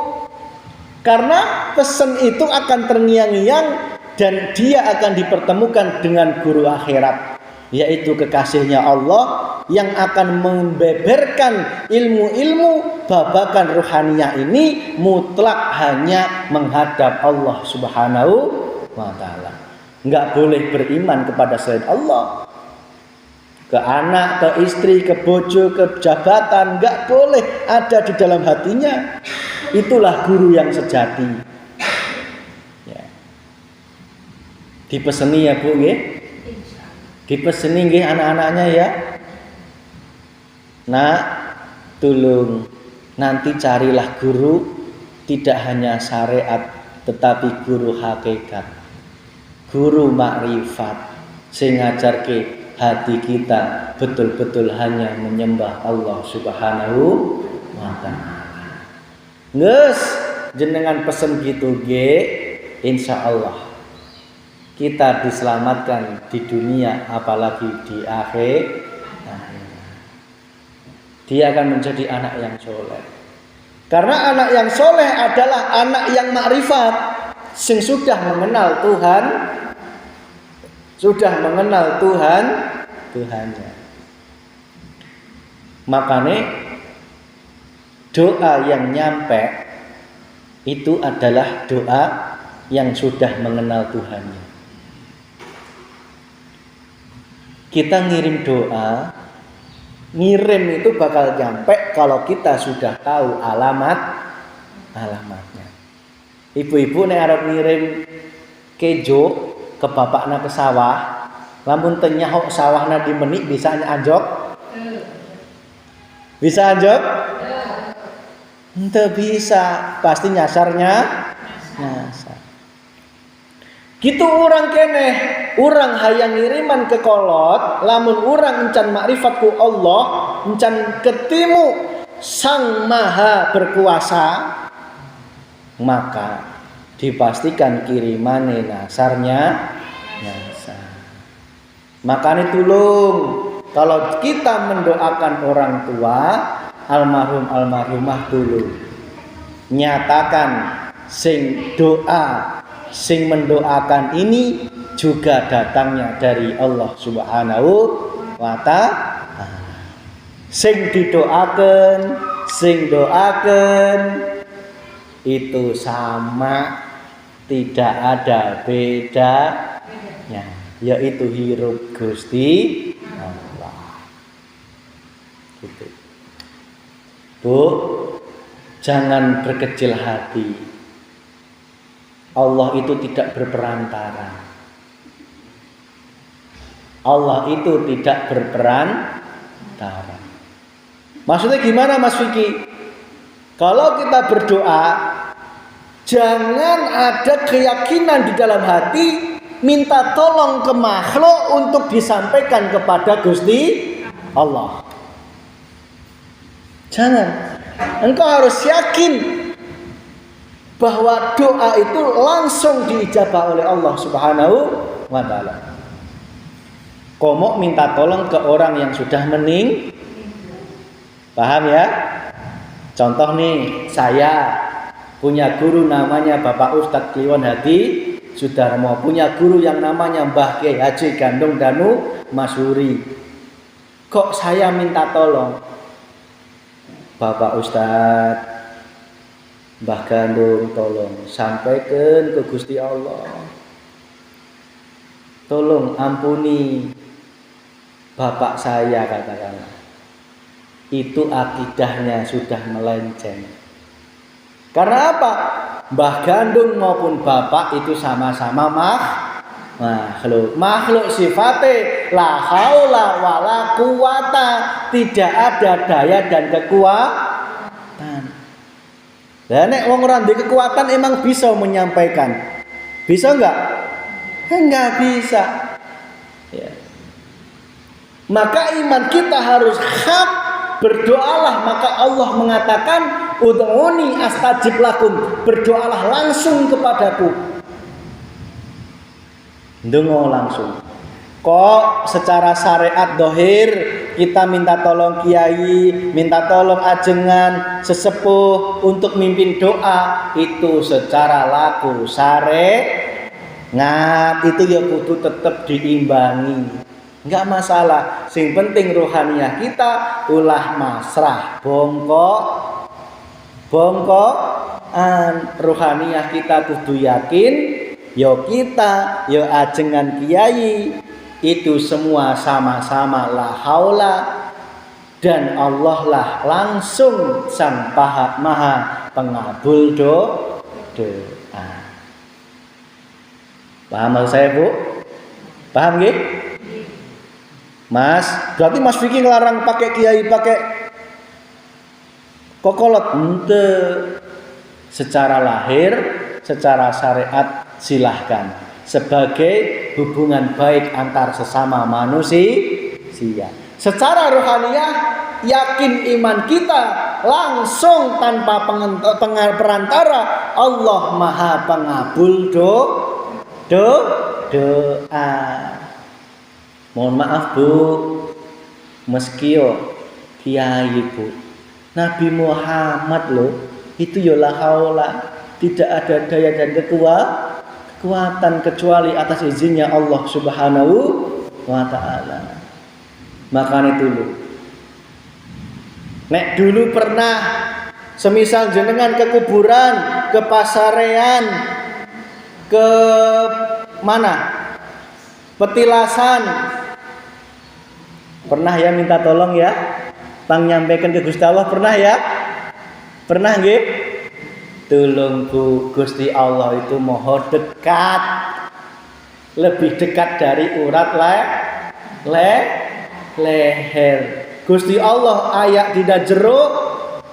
karena pesen itu akan terngiang-ngiang dan dia akan dipertemukan dengan guru akhirat, yaitu kekasihnya Allah yang akan membeberkan ilmu-ilmu babakan ruhaniyah ini mutlak hanya menghadap Allah Subhanahu wa ta'ala. Enggak boleh beriman kepada selain Allah, ke anak, ke istri, ke bojo, ke jabatan, enggak boleh ada di dalam hatinya. Itulah guru yang sejati. Ya. Dipeseni ya Bu nggih. Dipeseni nggih anak-anaknya ya. Nah, tolong nanti carilah guru tidak hanya syariat tetapi guru hakikat. Guru makrifat sing ngajarke hati kita betul-betul hanya menyembah Allah Subhanahu wa ta'ala. Nges jenengan pesen gitu ge, insyaallah kita diselamatkan di dunia apalagi di akhir. Dia akan menjadi anak yang soleh. Karena anak yang soleh adalah anak yang makrifat, sing sudah mengenal Tuhan, Tuhannya. Makanya doa yang nyampe itu adalah doa yang sudah mengenal Tuhannya. Kita ngirim doa, ngirim itu bakal nyampe kalau kita sudah tahu alamatnya. Ibu-ibu nek arep ngirim kejo ke bapakna ke sawah, lamun teu nyahok sawahna di menik bisa anjok? Bisa anjok? Ente bisa, pasti nyasarnya nyasar. Gitu orang keneh, orang hayang ngiriman ke kolot, lamun orang encan makrifat ku Allah, encan ketemu Sang Maha Berkuasa, maka dipastikan kirimane nasarnya nyasar. Makanya tolong kalau kita mendoakan orang tua, almarhum almarhumah dulu nyatakan sing doa sing mendoakan ini juga datangnya dari Allah Subhanahu wa ta'ala. Sing doakan itu sama tidak ada bedanya, yaitu hirup Gusti Allah. Gitu. Bu, jangan berkecil hati. Allah itu tidak berperantara. Allah itu tidak berperantara. Maksudnya gimana Mas Vicky? Kalau kita berdoa, jangan ada keyakinan di dalam hati minta tolong ke makhluk untuk disampaikan kepada Gusti Allah. Jangan. Engkau harus yakin bahwa doa itu langsung diijabah oleh Allah Subhanahu wa taala. Komok minta tolong ke orang yang sudah mening. Paham ya? Contoh nih, saya punya guru namanya Bapak Ustadz Kliwon Hadi Sudarmo, punya guru yang namanya Mbah Kiai Haji Gandung Danu Masuri. Kok saya minta tolong? Bapak Ustadz, Mbah Gandung, tolong sampaikan ke Gusti Allah. Tolong ampuni bapak saya, katakanlah. Itu akidahnya sudah melenceng. Karena apa? Mbah Gandung maupun bapak itu sama-sama makhluk sifatnya la haula wala quwata, tidak ada daya dan kekuatan. Lah nek wong ora ndek kekuatan emang bisa menyampaikan. Bisa enggak? Enggak bisa. Ya. Maka iman kita harus hak. Berdoalah, maka Allah mengatakan ud'uni astajib lakum, berdoalah langsung kepadaku. Ndonga langsung. Kok secara syariat dohir kita minta tolong kiai, minta tolong ajengan, sesepuh untuk mimpin doa, itu secara laku syariat itu ya kudu tetap diimbangi. Enggak masalah, sing penting rohaniah kita ulah masrah bongkokan. Rohaniah kita kudu yakin yo kita yo ajengan kiai itu semua sama-sama la haula, dan Allah lah langsung sang maha pengabul doa. Paham maksud saya, Bu? Paham nggih? Mas, berarti Mas Vicky ngelarang pakai kiai pakai kokolot? Ente. Secara lahir, secara syariat silahkan. Sebagai hubungan baik antar sesama manusia. Secara rohaniah, yakin iman kita langsung tanpa perantara, Allah maha pengabul doa. Mohon maaf Bu, meski yo kiai Bu, Nabi Muhammad loh, itu ya la haula, tidak ada daya dan kekuatan kecuali atas izinnya Allah Subhanahu wa taala. Makanya dulu, nek dulu pernah semisal jenengan ke kuburan, ke pasarean, ke mana? Petilasan. Pernah ya minta tolong ya, pang nyampaikan ke Gusti Allah, pernah ya? Pernah nggih? Tolong Bu, Gusti Allah itu mohon dekat. Lebih dekat dari urat leher. Gusti Allah ayak di jero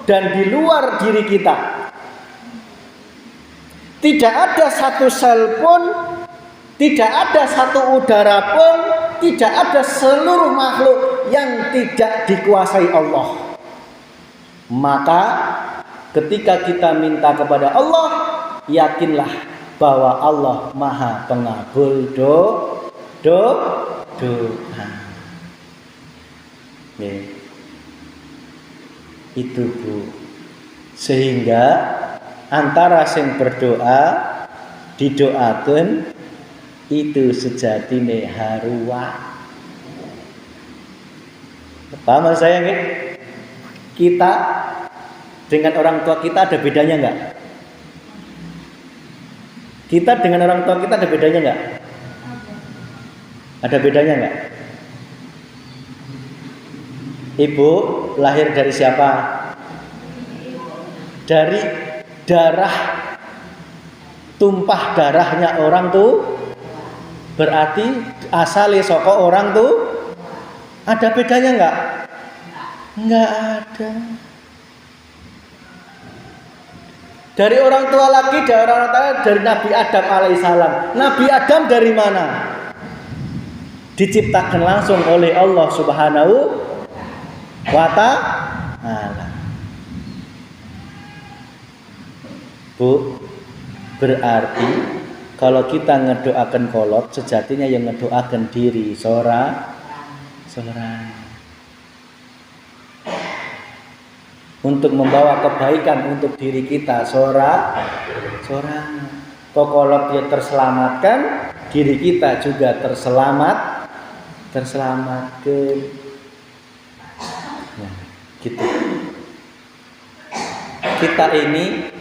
dan di luar diri kita. Tidak ada satu sel pun, tidak ada satu udara pun, tidak ada seluruh makhluk yang tidak dikuasai Allah. Maka ketika kita minta kepada Allah, yakinlah bahwa Allah maha pengabul doa. Itu Bu. Sehingga antara sing berdoa didoakan itu sejatine haruah. Paham saya nggih? Kita dengan orang tua kita ada bedanya enggak? Kita dengan orang tua kita ada bedanya nggak? Ada bedanya nggak? Ibu lahir dari siapa? Dari darah, tumpah darahnya orang tuh, berarti asale saka orang tuh. Ada bedanya nggak? Nggak ada. Dari orang tua lagi, dari Nabi Adam alaihissalam. Nabi Adam dari mana? Diciptakan langsung oleh Allah Subhanahu wa ta'ala. Bu, berarti kalau kita ngedoakan kolot, sejatinya yang ngedoakan diri seorang untuk membawa kebaikan untuk diri kita seorang. Kolot dia terselamatkan, diri kita juga terselamatkan. Nah, gitu. Kita ini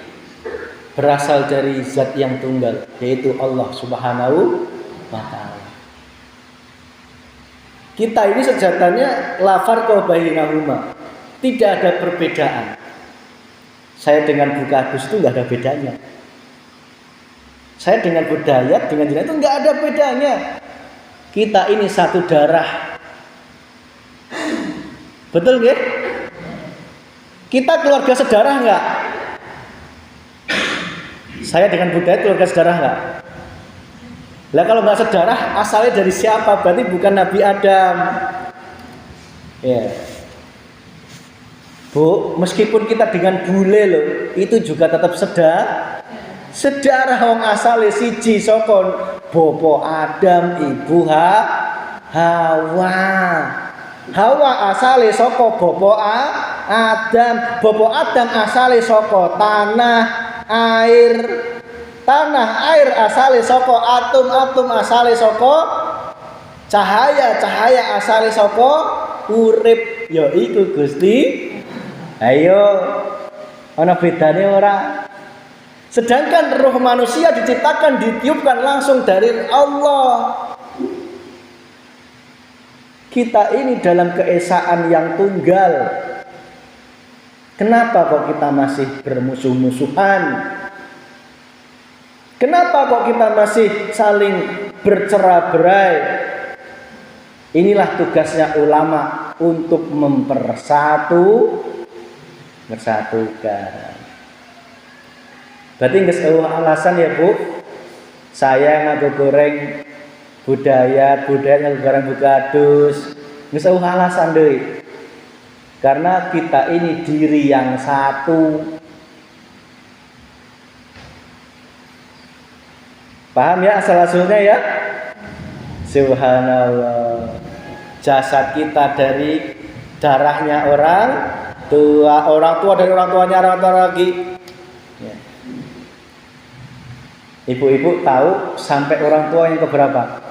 berasal dari zat yang tunggal, yaitu Allah Subhanahu wa ta'ala. Kita ini sejatanya la farqa bainahuma. Tidak ada perbedaan. Saya dengan Bukadus itu nggak ada bedanya. Saya dengan Budayat, dengan Jinayat itu nggak ada bedanya. Kita ini satu darah. Betul nggak? Kita keluarga sedarah nggak? Saya dengan Budayat keluarga sedarah nggak? Lah kalau nggak sedarah, asalnya dari siapa? Berarti bukan Nabi Adam. Ya. Bu, meskipun kita dengan bule loh, itu juga tetap sedarah wong asale siji saka bapa Adam, ibu Hawa. Hawa asale saka bapa Adam, bapa Adam asale saka tanah air. Tanah air asale saka atom asale saka cahaya asale saka urip, ya iku Gusti. Ayo, ana bedane ora? Sedangkan roh manusia diciptakan, ditiupkan langsung dari Allah. Kita ini dalam keesaan yang tunggal. Kenapa kok kita masih bermusuh-musuhan? Kenapa kok kita masih saling bercerai-berai? Inilah tugasnya ulama untuk bersatukan. Berarti nggak alasan ya Bu, saya ngaku goreng budaya ngaku goreng Bukadus, nggak alasan deh. Karena kita ini diri yang satu. Paham ya asal-usulnya ya? Subhanallah. Jasad kita dari darahnya orang tua dari orang tuanya orang tua lagi. Ya. Ibu-ibu tahu sampai orang tua yang keberapa?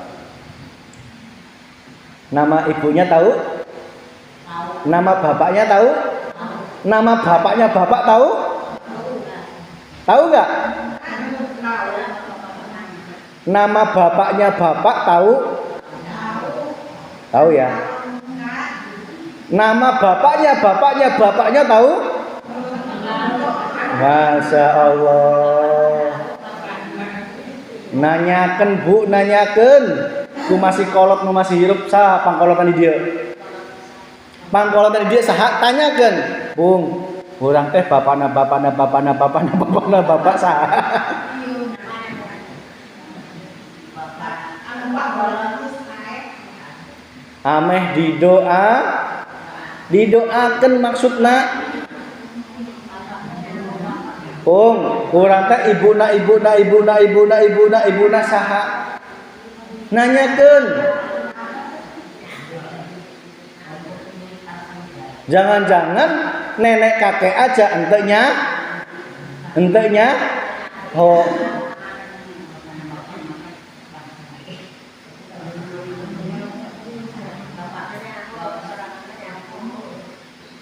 Nama ibunya tahu? Nama bapaknya tahu? Nama bapaknya bapak tahu? Tahu nggak? Nama bapaknya bapak tahu? Tahu ya? Nama bapaknya tahu? Masya Allah. Nanyakan Bu, nanyakan. Ku masih kolot, ku masih hirup sah pangkolotan dia. Pangkolotan dia sah tanyakan. Bung, orang teh bapakna bapak sah. Ameh didoakan maksudna. Urang teh ibuna saha. Nanyakeun. Jangan-jangan nenek kakek aja entenya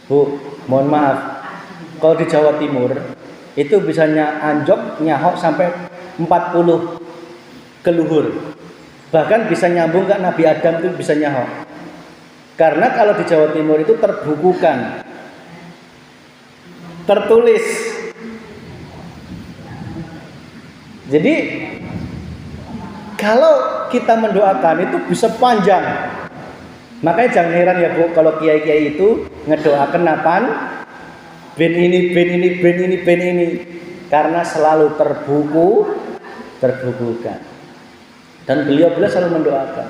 Bu, mohon maaf. Kalau di Jawa Timur itu bisa anjok nyahok sampai 40 keluhur. Bahkan bisa nyambung ke Nabi Adam itu bisa nyaho. Karena kalau di Jawa Timur itu terbukukan, tertulis. Jadi kalau kita mendoakan itu bisa panjang. Makanya jangan heran ya Bu, kalau kiai-kiai itu ngedoakan apaan? Ben ini, ben ini, ben ini, ben ini. Karena selalu terbukukan. Dan beliau selalu mendoakan.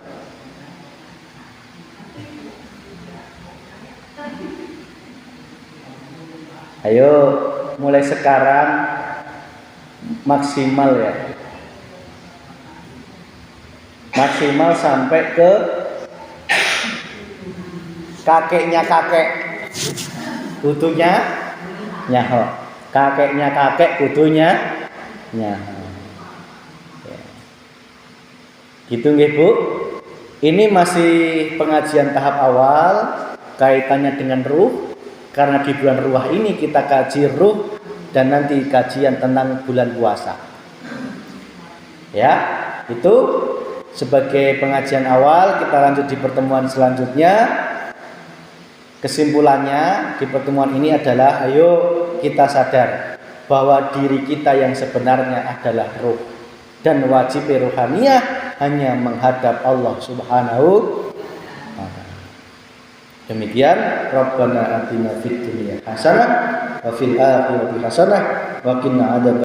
Ayo mulai sekarang maksimal ya. Maksimal sampai ke kakeknya kakek. Kutunya nyaho. Kakeknya kakek kutunya nyaho. Gitu nggih Bu. Ini masih pengajian tahap awal kaitannya dengan ruh. Karena di bulan ruah ini kita kaji ruh dan nanti kajian tentang bulan puasa. Ya, itu sebagai pengajian awal. Kita lanjut di pertemuan selanjutnya. Kesimpulannya di pertemuan ini adalah ayo kita sadar bahwa diri kita yang sebenarnya adalah ruh. Dan wajib ruhaniyah hanya menghadap Allah Subhanahu wa ta'ala. Demikian, Rabbana atina fid dunya hasanah wa fil akhirati hasanah wa qina adzaban